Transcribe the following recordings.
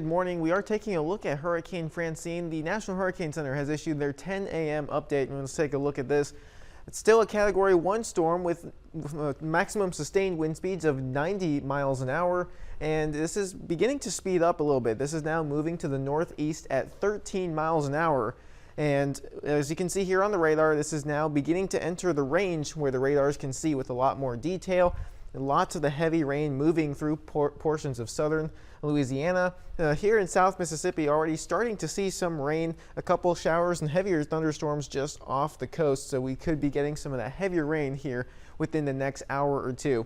Good morning. We are taking a look at Hurricane Francine. The National Hurricane Center has issued their 10 a.m. update, and let's take a look at this. It's still a Category 1 storm with maximum sustained wind speeds of 90 miles an hour, and this is beginning to speed up a little bit. This is now moving to the northeast at 13 miles an hour. And as you can see here on the radar, this is now beginning to enter the range where the radars can see with a lot more detail. Lots of the heavy rain moving through portions of southern Louisiana. Here in South Mississippi, already starting to see some rain, a couple showers and heavier thunderstorms just off the coast. So we could be getting some of that heavier rain here within the next hour or two.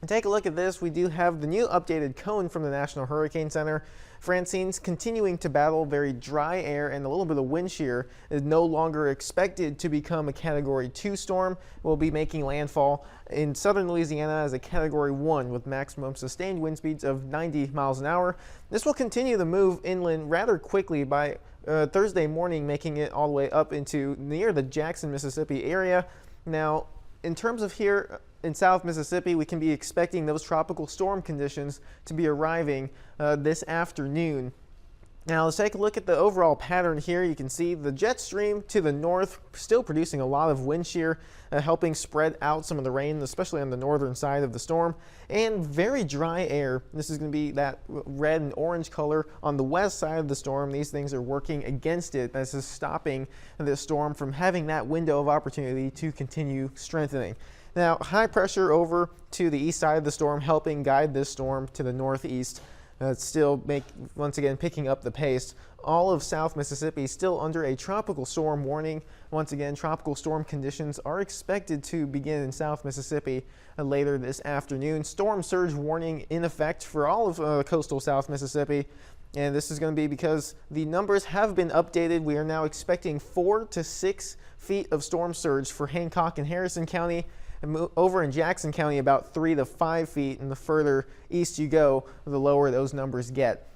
Take a look at this. We do have the new updated cone from the National Hurricane Center. Francine's continuing to battle very dry air, and a little bit of wind shear is no longer expected to become a Category 2 storm. Will be making landfall in southern Louisiana as a Category 1 with maximum sustained wind speeds of 90 miles an hour. This will continue to move inland rather quickly by Thursday morning, making it all the way up into near the Jackson, Mississippi area. Now, in terms of here in South Mississippi, we can be expecting those tropical storm conditions to be arriving this afternoon. Now let's take a look at the overall pattern here. You can see the jet stream to the north still producing a lot of wind shear, helping spread out some of the rain, especially on the northern side of the storm, and very dry air. This is going to be that red and orange color on the west side of the storm. These things are working against it. This is stopping the storm from having that window of opportunity to continue strengthening. Now, high pressure over to the east side of the storm, helping guide this storm to the northeast. Once again, picking up the pace. All of South Mississippi still under a tropical storm warning. Once again, tropical storm conditions are expected to begin in South Mississippi later this afternoon. Storm surge warning in effect for all of coastal South Mississippi. And this is going to be because the numbers have been updated. We are now expecting 4 to 6 feet of storm surge for Hancock and Harrison County. And over in Jackson County, about 3 to 5 feet, and the further east you go, the lower those numbers get.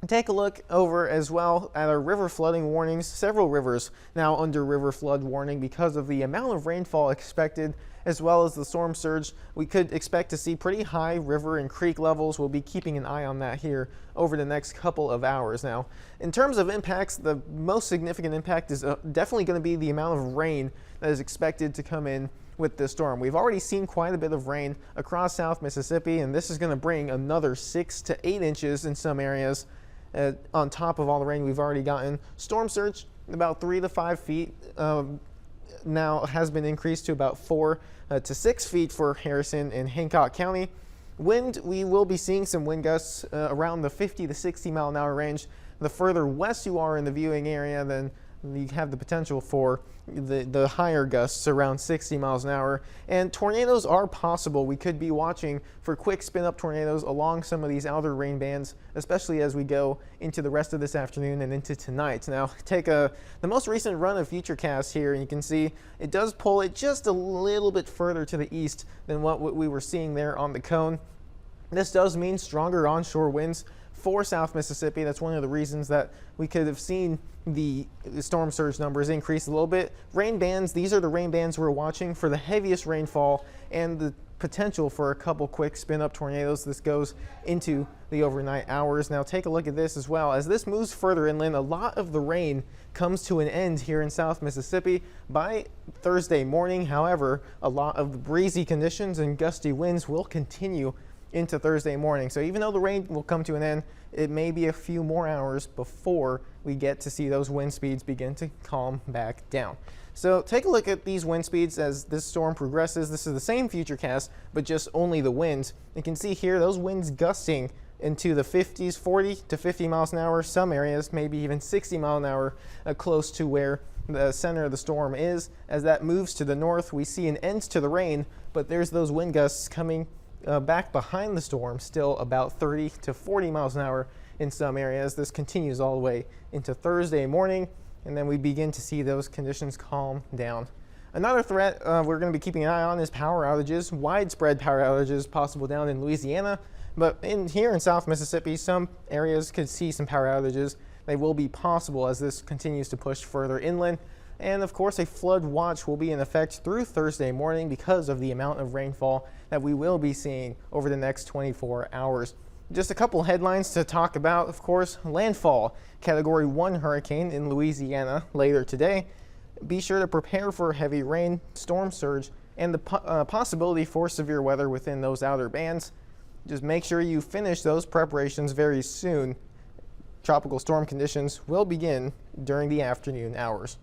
Take a look over as well at our river flooding warnings. Several rivers now under river flood warning because of the amount of rainfall expected, as well as the storm surge. We could expect to see pretty high river and creek levels. We'll be keeping an eye on that here over the next couple of hours. Now, in terms of impacts, the most significant impact is definitely going to be the amount of rain that is expected to come in with this storm. We've already seen quite a bit of rain across South Mississippi, and this is going to bring another 6 to 8 inches in some areas on top of all the rain we've already gotten. Storm surge about 3 to 5 feet now has been increased to about 4 to 6 feet for Harrison and Hancock County. Wind, we will be seeing some wind gusts around the 50 to 60 mile an hour range. The further west you are in the viewing area, then you have the potential for the higher gusts around 60 miles an hour. And tornadoes are possible. We could be watching for quick spin-up tornadoes along some of these outer rain bands, especially as we go into the rest of this afternoon and into tonight. Now, take the most recent run of Futurecast here, and you can see it does pull it just a little bit further to the east than what we were seeing there on the cone. This does mean stronger onshore winds for South Mississippi. That's one of the reasons that we could have seen the storm surge numbers increase a little bit. Rain bands, these are the rain bands we're watching for the heaviest rainfall and the potential for a couple quick spin-up tornadoes. This goes into the overnight hours. Now take a look at this as well. As this moves further inland, a lot of the rain comes to an end here in South Mississippi by Thursday morning. However, a lot of the breezy conditions and gusty winds will continue into Thursday morning. So even though the rain will come to an end, it may be a few more hours before we get to see those wind speeds begin to calm back down. So take a look at these wind speeds as this storm progresses. This is the same Futurecast, but just only the winds. You can see here those winds gusting into the 50s, 40 to 50 miles an hour. Some areas maybe even 60 mile an hour, close to where the center of the storm is. As that moves to the north, we see an end to the rain, but there's those wind gusts coming back behind the storm, still about 30 to 40 miles an hour in some areas. This continues all the way into Thursday morning, and then we begin to see those conditions calm down. Another threat we're going to be keeping an eye on is power outages. Widespread power outages possible down in Louisiana, but here in South Mississippi, some areas could see some power outages. They will be possible as this continues to push further inland. And of course, a flood watch will be in effect through Thursday morning because of the amount of rainfall that we will be seeing over the next 24 hours. Just a couple headlines to talk about, of course. Landfall, Category 1 hurricane in Louisiana later today. Be sure to prepare for heavy rain, storm surge, and the possibility for severe weather within those outer bands. Just make sure you finish those preparations very soon. Tropical storm conditions will begin during the afternoon hours.